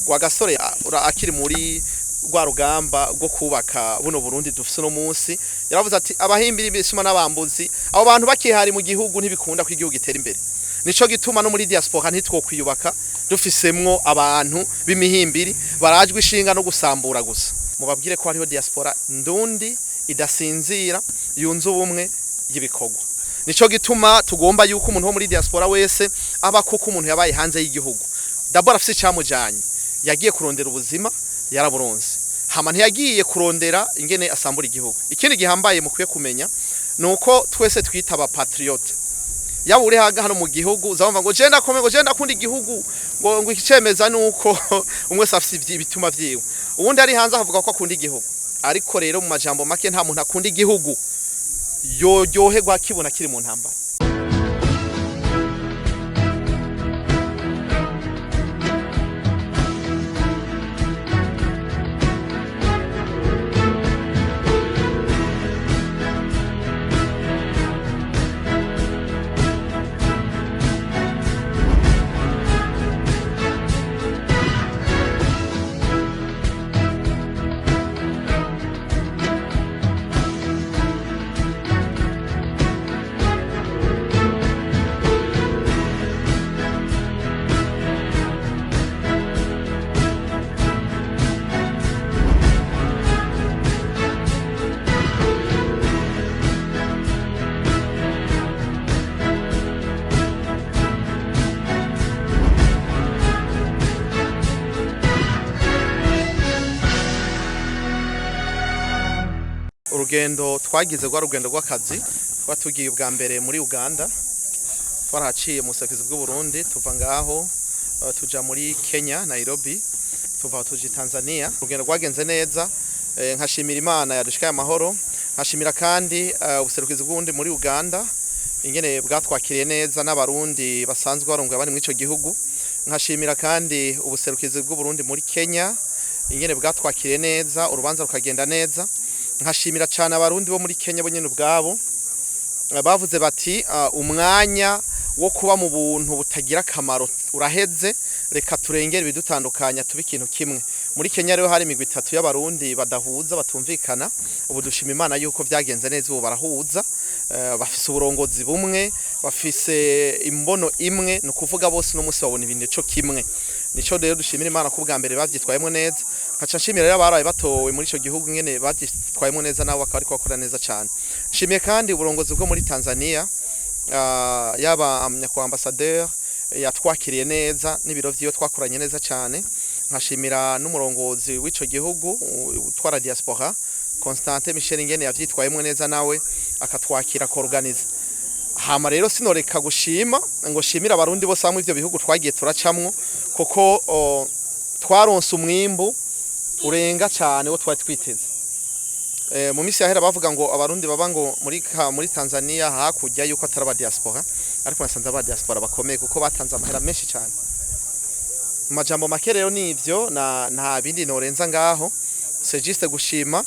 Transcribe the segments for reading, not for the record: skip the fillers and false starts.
Rwagasore akiri muri rwa rugamba rwo kubaka buno Burundi dufise no munsi yaravuze ati abahimbira ibisuma n'abambuzi abo bantu bakihari mu gihugu ntibikunda ko igihugu gitera imbere. Nico gituma no muri diaspora ntitwokwiyubaka dufisemwo abantu b'imihimbiri barajwe ishinga no gusambura gusa. Mubabwire ko hariho diaspora ndundi idasinzira yunze ubumwe y'ibikorwa. Nico gituma tugomba yuko umuntu wo muri diaspora wese aba koko umuntu yabaye hanze y'igihugu. D'abord afise camujanye yagiye kurondera ubuzima yaraburonse. Hama ntiyagiye kurondera ingene asambura igihugu. Ikindi gihambaye mukwiye kumenya nuko twese twita aba patriote. Yaba uri hano mu gihugu uzabumva ngo genda komeye ngo genda kundi igihugu ngo ikicemeza nuko umwe afise ibituma vyiwe. Uwundi ari hanze avuga ko akunda igihugu. Ariko rero mu majambo make nta muntu akunda igihugu yoryoherwa kibona kiri mu ntambara. Urugendo twagize rwa rugendo rw'akazi twatugiye ubwa mbere muri Uganda twaraciye mu sekizi bw'u Burundi tuva ngaho tuja muri Kenya Nairobi tuva tuji Tanzania. Urugendo rwagenze neza nkashimira Imana yadushikaye amahoro nkashimira kandi ubuserukizi bw'ubundi muri Uganda ingene bwatwakiriye neza n'abarundi basanzwe barongoye bari muri ico gihugu. Nkashimira kandi ubuserukizi bw'u Burundi muri Kenya ingene bwatwakiriye neza urubanza rukagenda neza. Nkashimira cyane abarundi bo muri Kenya bo nyene ubwabo bavuze bati umwanya wo kuba mu buntu butagira kamaro uraheze reka turengere bidutandukanya tubi ikintu kimwe. Muri Kenya rero hari imigwi 3 y'abarundi badahuza batumvikana ubu dushima Imana yuko vyagenze neza ubu barahuza bafise uburongozi bumwe bafise imbono imwe no kuvuga bose no musi babona ibintu cyo kimwe. Nico rero dushimira Imana ko bwa mbere bavyitwayemo neza nkaca nshimira rero abaraye batowe muri ico gihugu ngene bavyitwayemo neza nabo bakaba ariko bakora neza cyane. Nshimiye kandi uburongozi bwo muri Tanzania yaba nyakwa ambassadeur yatwakiriye neza n'ibiro vyiyo twakoranye neza cyane. Nkashimira n'umurongozi w'ico gihugu utwara diaspora Constante Michel ingene yavyitwayemo neza nawe akatwakira ko organize. Hama rero sinoreka gushima ngo shimira abarundi bose hamwe ivyo bihugu twagiye turacamwo kuko twaronse umwimbu urenga cyane wo twari twiteze. Mu misi yahera bavuga ngo abarundi baba ngo muri Tanzania hakujya yuko ataraba diaspora ariko nasanze aba diaspora bakomeye kuko batanze amahera menshi cyane. Mu majambo make rero nivyo nta bindi norenza ngaho c'est juste gushima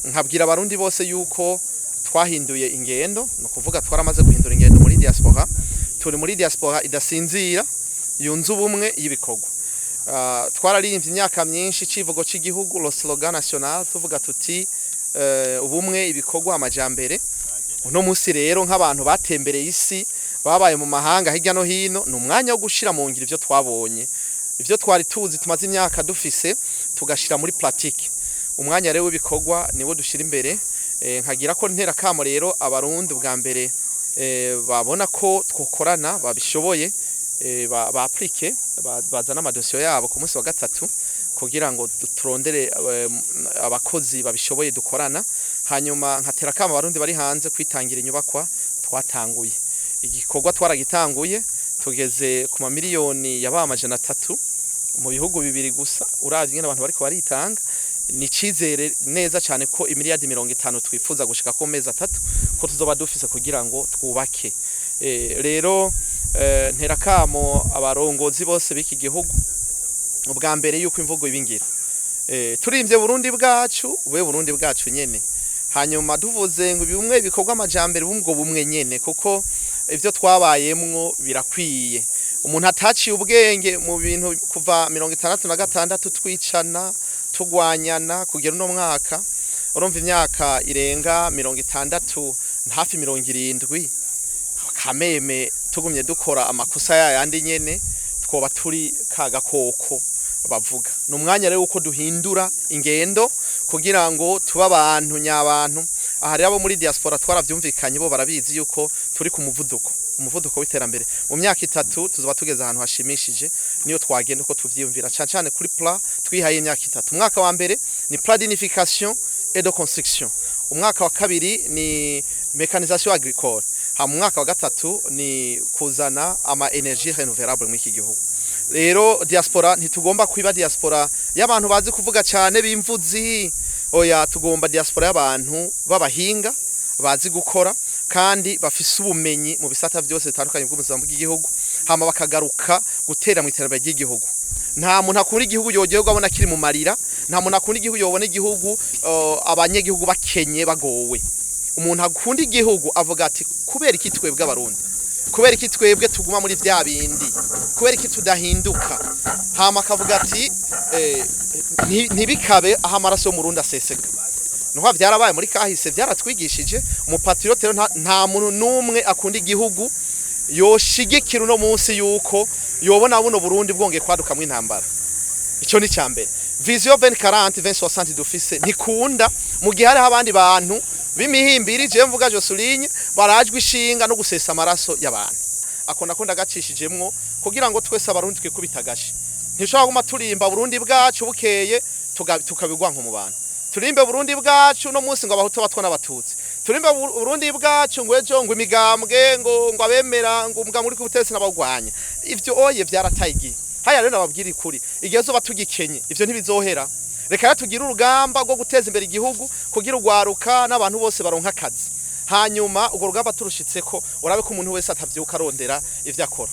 nkabwira abarundi bose yuko twahinduye ingendo no kuvuga twaramaze guhindura ingendo muri diaspora. Turi muri diaspora idasinzira yunze ubumwe y'ibikorwa. Twararirimbye imyaka myinshi civugo c'igihugu le slogan national tuvuga tuti ubumwe ibikorwa amajambere. Uno musi rero nk'abantu batembereye isi babaye mu mahanga hirya no hino n'umwanya wo gushira mu ngiro ivyo twabonye ivyo twari tuzi tumaze imyaka dufise tugashira muri pratique. Umwanya rero w'ibikorwa niwo dushira imbere. Nkagira ko ntera kamo rero abarundi bwa mbere babona ko twokorana babishoboye ba applique bazana amadosiyo yabo ku munsi wa gatatu kugira ngo turondere abakozi babishoboye dukorana. Hanyuma nkatera kamo abarundi bari hanze kwitangira inyubakwa twatanguye. Igikorwa twaragitanguye tugeze ku mamiliyoni yaba 300 mu bihugu bibiri gusa uravye ingene abantu bariko baritanga. Ni cizere neza cyane ko imiliyardi 50 twifuza gushika ku mezi 3 ko tuzoba dufise kugira ngo twubake. Rero ntera kamo abarongozi bose biki gihugu ubwa mbere yuko imvugo ibingira turimvye Burundi bwacu we Burundi bwacu nyene. Hanyuma duvuze ngo bimwe bikorwa amajambere bumwe nyene kuko ivyo twabayemwo birakwiye. umuntu ataciye ubwenge mu bintu kuva 66 twicana tugwanyana kugera uno mwaka urumva imyaka irenga 60 hafi 70 kameme tugumye dukora amakosa yandi nyene twoba turi kaga koko bavuga numwanya rero uko duhindura ingendo kugira ngo tuba abantu nyabantu ahari abo muri diaspora twaravyumvikanye bo barabizi yuko turi ku umuvuduko w'iterambere mu myaka 3 tuzoba tugeze ahantu hashimishije niyo twagenda uko tuvyiyumvira cyane kuri plan twihaye imyaka 3 umwaka wa mbere ni plan d'unification et de construction umwaka wa kabiri ni mécanisation agricole ha mu mwaka wa gatatu ni kuzana ama energie renouvelable mu iki gihugu rero diaspora ntitugomba kwiba diaspora y'abantu bazi kuvuga cyane bimvuzi oya tugomba diaspora y'abantu babahinga bazi gukora kandi bafise ubumenyi mu bisata byose bitandukanye bw'ubuzima bw'igihugu hama bakagaruka gutera mu iterambere ry'igihugu nta muntu akunda igihugu yogerwa abona kiri mu marira nta muntu akunda igihugu yobona igihugu abanyegihugu bakenye bagowe umuntu akunda igihugu avuga ati kubera iki twebwe abarundi kubera iki twebwe tuguma muri vya bindi kubera iki tudahinduka hama akavuga ati ntibikabe aho amaraso y'umurundi aseseka nuko byarabaye muri kahise byaratwigishije umupatriote nta muntu numwe akunda igihugu yoshigikira uno munsi yuko yobona buno Burundi bwongeye kwadukamwe intambara ico ni cyambere vision 2040 2060 dufise ntikunda mu gihe hari abandi bantu bimihimbiri je mvuga Josuline barajwe ishinga no gusesa amaraso y'abantu akona ko ndagacishijemwo kugira ngo twese abarundi twikubitagashe ntishobora guma turimba Burundi bwacu bukeye tukabigwa nko mu bantu turimbe Burundi bwacu no munsi ngo abahutu batwa n'abatutsi turimbe Burundi bwacu ngo ejo ngo imigambwe ngo abemera ngo mbwa muri kubutesi n'abagwanya ivyo oye vyaratayigiye haya rero nababwira ikuri igihe zo batugikenye ivyo ntibizohera reka tugira urugamba rwo guteza imbere igihugu kugira ugwaruka n'abantu bose baronka akazi hanyuma ugo rugamba turushitseko urabe ko umuntu wese atavyuka arondera ivyo akora